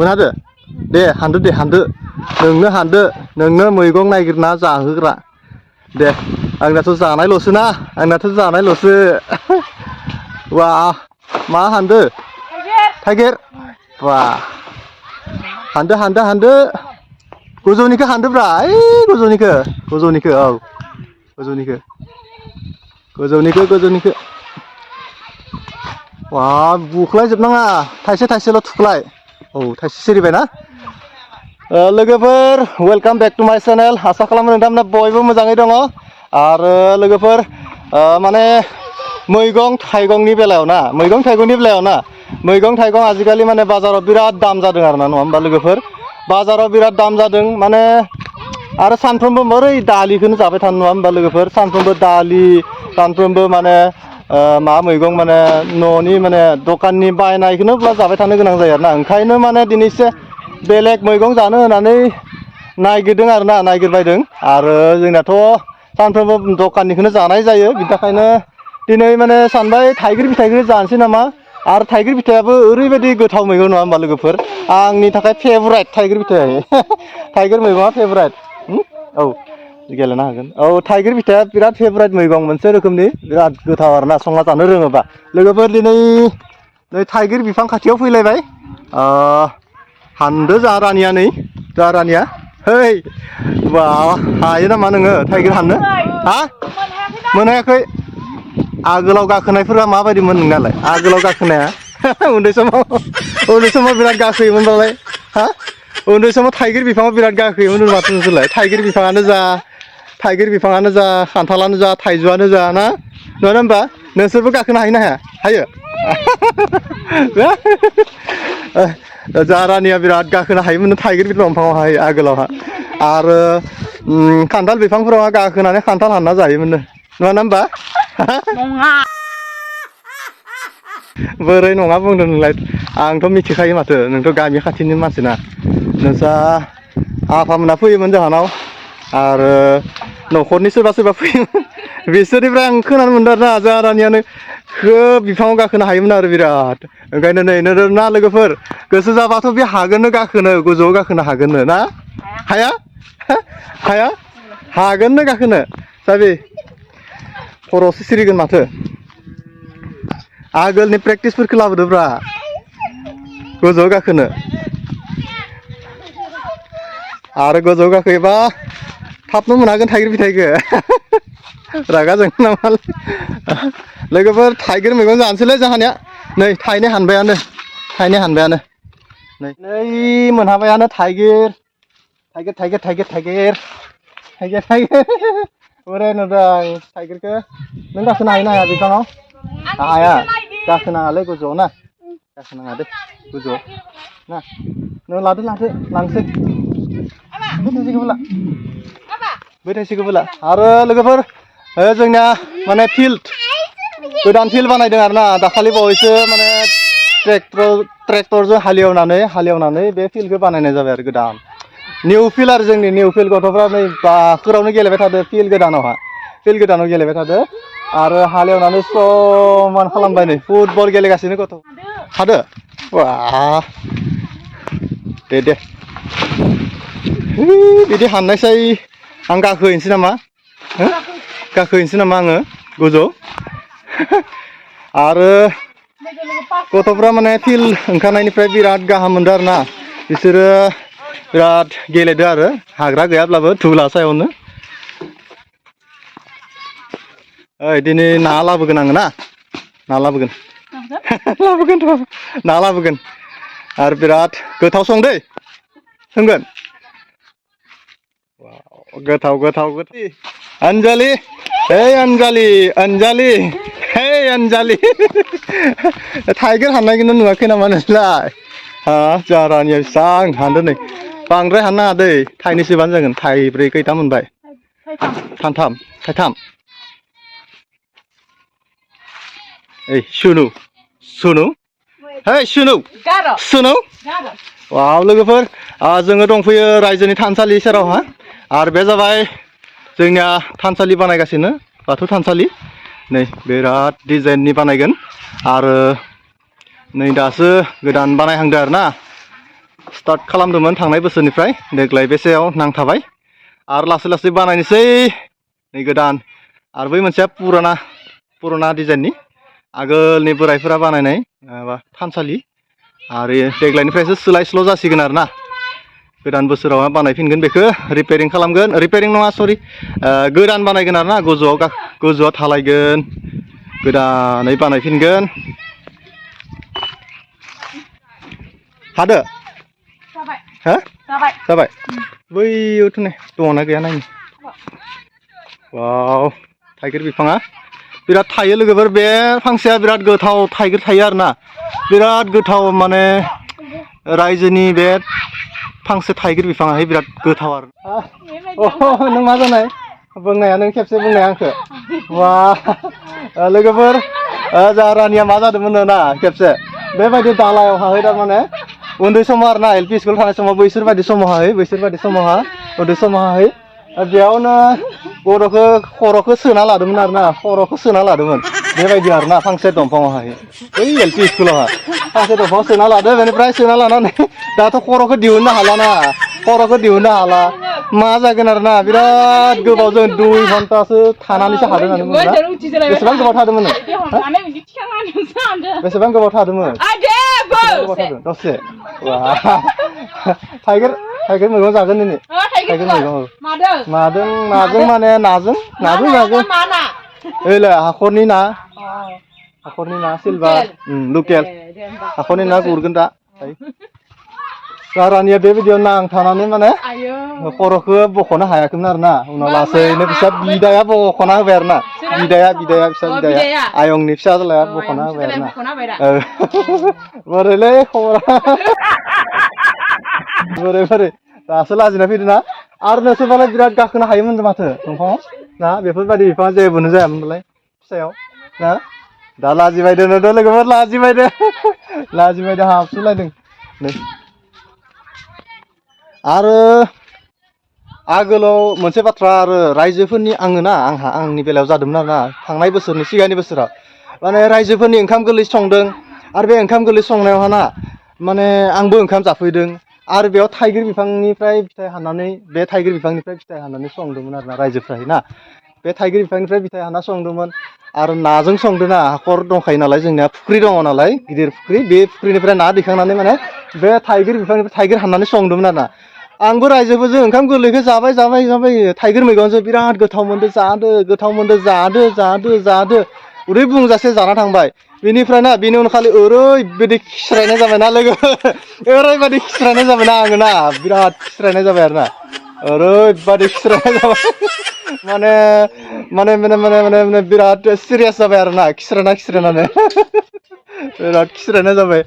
मोनादो दे हानदो नोंनो मैगं नागिरना जाहोग्रा दे आंनाथ' जानायल'सो ना आंनाथ' जानायल'सो वा मा हानदो थाइगिर वा हानदो गोजौनिखौ हानदोब्रा ओइ गोजौनिखौ औ गोजौनिखौ वा बुख्लायजोबनाङा थाइसेल' थुख्लाय औ थाइसे सिरिबायना लोगोफोर वेलकाम बेक टु माय चेनेल आसा खालामो नोंथांमोना बयबो मोजाङै दङ आरो लोगोफोर माने मैगं थाइगंनि बेलायाव ना मैगं थाइगं आजिखालि माने बाजाराव बिराद दाम जादों आरोना नङा होमबा लोगोफोर बाजाराव बिराद दाम जादों माने आरो सानफ्रोमबो बोरै दालिखौनो जाबाय थानो नङा होमबा लोगोफोर सानफ्रोमबो दालि सानफ्रोमबो माने मा मैगं माने न'नि माने दखाननि बायनायखौनो जाबाय थानो गोनां जायो आरोना ओंखायनो माने दिनैसो बेलेग मैगं जानो होनानै नागिरदों आरोना नागिरबायदों आरो जोंनाथ' सानफ्रोमबो दखाननिखौनो जानाय जायो बिनि थाखायनो दिनै माने सानबाय थाइगिर फिथाइखौनो जानोसै नामा आरो थाइगिर फिथाइयाबो ओरैबायदि गोथाव मैगं नङा होमबा लोगोफोर आंनि थाखाय फेभराइट थाइगिर फिथाइ थाइगिर मैगङा फेभराइट औ गेलेनो हागोन औ थाइगिर फिथाइया बिराद फेभराइट मैगं मोनसे रोखोमनि बिराद गोथाव आरोना संना जानो रोङोबा लोगोफोर दिनै नै थाइगिर बिफां खाथियाव फैलायबाय हानदो जा रानिया है बा हायो नामा नोङो थाइगिर हाननो हा मोनहायाखै आगोलाव गाखोनायफोरा माबायदिमोन नोंनालाय आगोलाव गाखोनाया उन्दै समाव बिराद गाखोयोमोनबालाय हा उन्दै समाव थाइगिर बिफाङाव बिराद गाखोयोमोन माथो नोंसोरलाय थाइगिर बिफाङानो जा खान्थालानो जा थाइजौआनो जा ना नङा होमबा नोंसोरबो गाखोनो हायो ना हाया जारानिया बिराद गाखोनो हायोमोन थाइगिर दंफाङावहाय आगोलावहा आरो खान्थाल बिफांफोरावहा गाखोनानै खान्थाल हानना जायोमोन नङा होमबा बोरै नङा बुंदों नोंलाय आंथ' मिथिखायो माथो नोंथ' गामि खाथिनि मानसिना नोंस्रा आफामोना फैयोमोन जोंहानाव आरो न'खरनि सोरबा फैयोमोन बिसोरनिफ्राय आं खोनानो मोनदों आरोना जोंहा रानियानो खोब बिफाङाव गाखोनो हायोमोन आरो बिराद ओंखायनो नै ना लोगोफोर गोसो जाबाथ' बे हागोननो गाखोनो गोजौआव गाखोनो हागोननो ना हाया हागोननो गाखोनो साबि खर'सो सिरिगोन माथो आगोलनि प्रेक्टिसफोरखौ लाबोदोब्रा गोजौआव गाखोनो आरो गोजौआव गाखोयोबा थाबनो मोनहागोन थाइगिर फिथाइखौ रागा जोंनो नामा लोगोफोर थाइगिर मैगं जानोसैलै जोंहानिया नै थाइनै हानबायानो नै मोनहाबायानो थाइगिर बोरै नुदों थाइगिरखौ नों गाखोनो हायो ना हाया बिफाङाव हाया गाखोनाङालै गोजौआव ना गाखोनाङा दे गोजौआव ना नों लादो लांसै बै थाइसेखौबो ला आरो लोगोफोर जोंनिया माने गोदान फिल्ड बानायदों आरोना दाखालि बावैसो माने ट्रेक्टरजों हालेवनानै बे फिल्डखौ बानायनाय जाबाय आरो गोदान निउ फिल्ड आरो जोंनि निउ फिल्ड गथ'फ्रा नै बाखोरावनो गेलेबाय थादो फिल्ड गोदानाव गेलेबाय थादो आरो हालेवनानै समान खालामबाय नै फुटबल गेलेगासिनो गथ' हादो वा दे बिदि हाननायसाय आं गाखोहैनोसै नामा आङो गोजौ आरो गथ'फ्रा माने फिल्ड ओंखारनायनिफ्राय बिराद गाहाम मोनदों आरोना बिसोरो बिराद गेलेदो आरो हाग्रा गैयाब्लाबो धुला सायावनो ओइ दिनै ना लाबोगोन आङो ना लाबोगोन आरो बिराद गोथाव संदै संगोन गोथाव अन्जालि थाइगिर हाननायखौनो नुवाखै नामा नोंलाय जोंहा रानिया बेसेबां हानदो नै बांद्राय हाननाङा दै थाइनैसोबानो जागोन थाइब्रै खैथा मोनबाय थाइथाम ओइ सुनु वाव लोगोफोर जोङो दंफैयो रायजोनि थानसालि सेरावहा आरो बे जाबाय जोंनिया थानसालि बानायगासिनो बाथौ थानसालि नै बिराद डिजाइननि बानायगोन आरो नै दासो गोदान बानायहांदों आरोना स्टार्ट खालामदोंमोन थांनाय बोसोरनिफ्राय देग्लाय बेसेयाव नांथाबाय आरो लासै लासै बानायनोसै नै गोदान आरो बै मोनसेया पुराना डिजाइननि आगोलनि बोराइफोरा बानायनाय माबा थानसालि आरो देग्लायनिफ्रायसो सोलाय स्ल' जासिगोन आरो ना गोदान बोसोराव बानायफिनगोन बेखौ रिपेयारिं खालामगोन रिपेयारिं नङा सरि गोदान बानायगोन आरो ना गोजौआव थालायगोन गोदानै बानायफिनगोन हादो हो जाबाय बैयावथ' नै दङना गैया नायनि वाव थाइगिर बिफाङा बिराद थायो लोगोफोर बे फांसेया बिराद गोथाव थाइगिर थायो आरो ना बिराद गोथाव माने रायजोनि बे फांसे थाइगिर बिफाङाहाय बिराद गोथाव आरो नों मा जानाय बुंनाया नों खेबसे बुंनाया आंखौ वा लोगोफोर जोंहा रानिया मा जादोंमोन ना खेबसे बेबायदि दालायावहाय थारमाने उन्दै समाव आरो ना एलपि स्कुल थानाय समाव बैसोर बायदि समावहाय उन्दै समावहाय बेयावनो खर'खौ सोना लादोंमोन आरो ना खर'खौ सोना लादोंमोन बेबायदि आरो ना फांसे दंफाङावहाय बै एलपि स्कुलावहा फांसे दंफाङाव सोना लादो बेनिफ्राय सोना लानानै दाथ' खर'खौ दिहुननो हाला मा जागोन आरो ना बिराद गोबाव जों 2 घन्टासो थानानैसो हादों होननानै बुङोना बेसेबां गोबाव थादोंमोन बेसेबां गोबाव थादोंमोन दसे थाइगिर मैगं जागोन दिनै थाइगिर मैगं माजों माने नाजों जागोन ओइलाय हाखरनि ना सिलभार लकेल हाखरनि ना गुरगोन दा रानिया बेबायदियाव नांथानानै माने खर'खौ बख'नो हायाखैमोन आरो ना उनाव लासैनो फिसा बिदाया बख'ना होबाय आरो ना फिसा बिदाया आयंनि फिसाज्लाया बख'ना होबाय आरो ना बोरैलै खबरा बोरै दासो लाजिना फैदों ना आरो नोंसोरबालाय बिराद गाखोनो हायोमोन माथो दंफाङाव ना बेफोरबायदि बिफाङा जेबोनो जायामोन नालाय फिसायाव ना दा लाजिबायदो लोगोफोर लाजिबायदो हाबसोलायदों नै आरो आगोलाव मोनसे बाथ्रा आरो रायजोफोरनि आंनि बेलायाव जादोंमोन आरो ना थांनाय बोसोरनि सिगांनि बोसोराव माने रायजोफोरनि ओंखाम गोरलै संदों आरो बे ओंखाम गोरलै संनायावहा ना माने आंबो ओंखाम जाफैदों आरो बेयाव थाइगिर बिफांनिफ्राय फिथाइ हाननानै संदोंमोन आरो ना रायजोफ्राय ना बे थाइगिर बिफांनिफ्राय फिथाइ हानना संदोंमोन आरो नाजों संदोंना हाखर दंखायो नालाय जोंनिया फुख्रि दङ नालाय गिदिर फुख्रि बे फुख्रिनिफ्राय ना दैखांनानै माने बे थाइगिर बिफांनिफ्राय थाइगिर हाननानै संदोंमोन आरो ना आंबो रायजोफोरजों ओंखाम गोरलैखौ जाबाय थाइगिर मैगंजों बिराद गोथाव मोनदो जादो उदै बुंजासे जाना थांबाय बेनिफ्राय ना बेनि उनाव खालि ओरैबायदि खिस्रायनाय जाबायना लोगो ओरैबायदि खिस्रायनाय जाबायना आङो ना बिराद खिस्रायनाय जाबाय आरो ना ओरैबायदि खिस्रायनाय जाबाय माने बिराद सिरियास जाबाय आरो ना खिस्रायनानै बिराद खिस्रायनाय जाबाय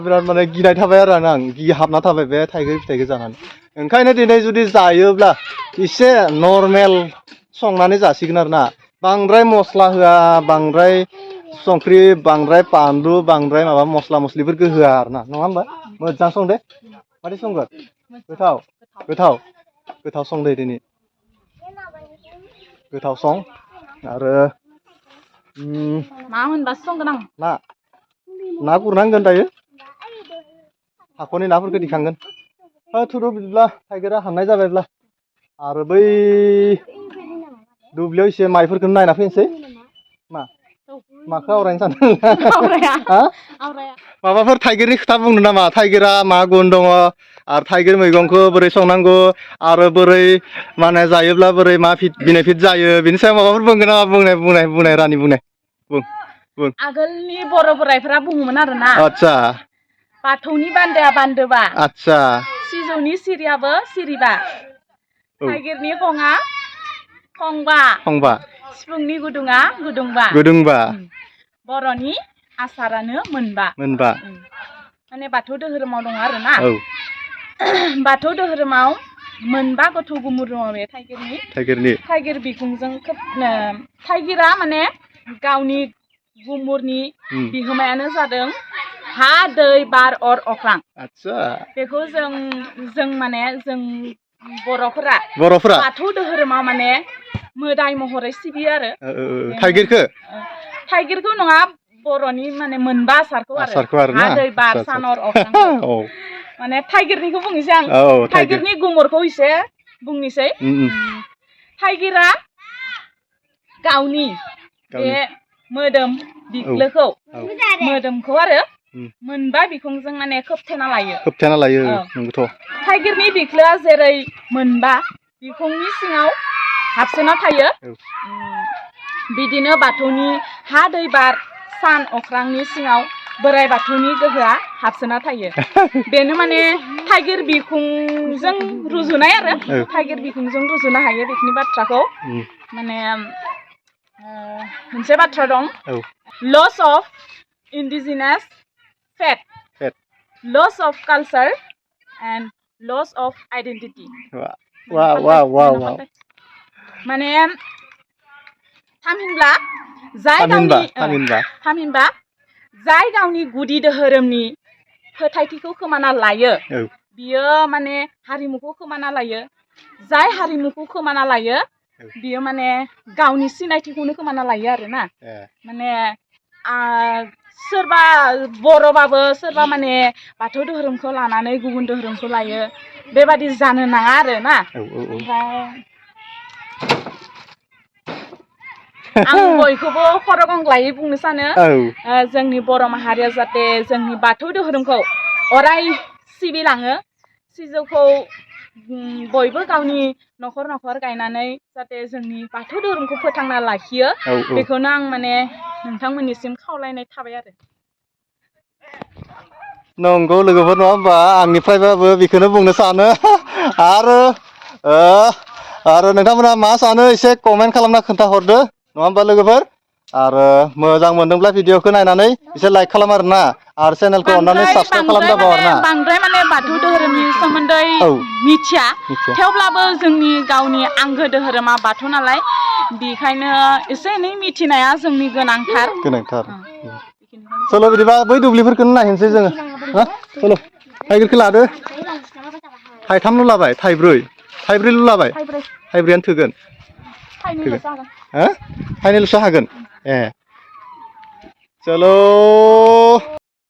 बिराद माने गिनाय थाबाय आरो आं गिहाबना थाबाय बे थाइगिर फिथाइखौ जानानै ओंखायनो दिनै जुदि जायोब्ला एसे नर्मेल संनानै जासिगोन आरो ना बांद्राय मस्ला होआ बांद्राय संख्रि बांद्राय बानलु बांद्राय माबा मस्ला मस्लिफोरखौ होआ आरो ना नङा होमबा मोजां संदे मादै संगोन गोथाव संदे दिनै गोथाव सं आरो मा मोनबासो संगोन आं ना गुरनांगोन दायो हाखरनि नाफोरखौ दिखांगोन थुदो बिदिब्ला थाइगिरा हाननाय जाबायब्ला आरो बै दुब्लियाव एसे माइफोरखौ नायना फैनोसै माखौ आवरायनो सानदों माबाफोर थाइगिरनि खोथा बुंनो नामा थाइगिरा मा गुन दङ आरो थाइगिर मैगंखौ बोरै संनांगौ आरो बोरै माने जायोब्ला बोरै मा बेनिफिट जायो बेनि सायाव माबाफोर बुंगोन नामा बुंनाय रानि बुं आगोलनि बर' बोराइफोरा बुङोमोन आरो ना आतसा बाथौनि बान्दोआ बान्दोबा आतसा सिजौनि सिरियाबो सिरिबा थाइगिरनि खङा खंबा सिफुंनि गुदुङा गुदुंबा बर'नि आसारानो मोनबा माने बाथौ धोरोमाव दङ आरो ना बाथौ धोरोमाव मोनबा गथ' गुमुर दङ बे थाइगिर बिखुंजों खोबनो थाइगिरा माने गावनि गुमुरनि बिहोमायानो जादों हा दै बार अर अख्रां बेखौ जों बर'फोरा बाथौ धोरोमाव माने मोदाय महरै सिबियो आरो थाइगिरखौ नङा बर'नि माने मोनबा आसारखौ आरो हा दै बार सान अर अख्रां माने थाइगिरनिखौ बुंनोसै आं औ थाइगिरनि गुमुरखौ एसे बुंनोसै थाइगिरा गावनि बे मोदोम बिख्लोखौ मोदोमखौ आरो मोनबा बिखुंजों माने खोबथेना लायो नंगौथ' थाइगिरनि बिख्लोआ जेरै मोनबा बिखुंनि सिङाव हाबसोना थायो बिदिनो बाथौनि हा दै बार सान अख्रांनि सिङाव बोराइ बाथौनि गोहोआ हाबसोना थायो बेनो माने थाइगिर बिखुंजों रुजुनाय आरो थाइगिर बिखुंजों रुजुनो हायो बेखिनि बाथ्राखौ माने मोनसे बाथ्रा दं loss of indigenous faith loss of culture and loss of identity माने थामहिनबा जाय गावनि गुदि धोरोमनि फोथायथिखौ खोमाना लायो बियो माने हारिमुखौ खोमाना लायो जाय हारिमुखौ खोमाना लायो बियो माने गावनि सिनायथिखौनो खोमाना लायो आरोना माने सोरबा बर'बाबो सोरबा माने बाथौ धोरोमखौ लानानै गुबुन धोरोमखौ लायो बेबादि जानो नाङा आरोना ओमफ्राय आं बयखौबो खर' गंग्लायै बुंनो सानो जोंनि बर' माहारिया जाहाथे जोंनि बाथौ धोरोमखौ अराय सिबिलाङो सिजौखौ बयबो गावनि न'खर न'खर गायनानै जाहाथे जोंनि बाथौ धोरोमखौ फोथांना लाखियो बेखौनो आं माने नोंथांमोननिसिम खावलायनाय थाबाय आरो नंगौ लोगोफोर नङा होमबा आंनिफ्रायबाबो बेखौनो बुंनो सानो आरो नोंथांमोना मा सानो एसे कमेन्ट खालामना खोन्थाहरदो नङा होमबा लोगोफोर आरो मोजां मोनदोंब्ला भिडिअखौ नायनानै एसे लाइक खालाम आरोना आरो चेनेलखौ अननानै साबस्क्राइब खालामदाबाव आरोना बांद्राय माने बाथौ धोरोमनि सोमोन्दै मिथिया थेवब्लाबो जोंनि गावनि आंगो धोरोमा बाथौ नालाय बेखायनो एसे एनै मिथिनाया जोंनि गोनांथार चलो बिदिबा बै दुब्लिफोरखौनो नायनोसै जोङो चलो थाइगिरखौ लादो थाइथामल' लाबाय थाइब्रैल' लाबाय थाइब्रैयानो थोगोन थाइनैल'सो हागोन चलो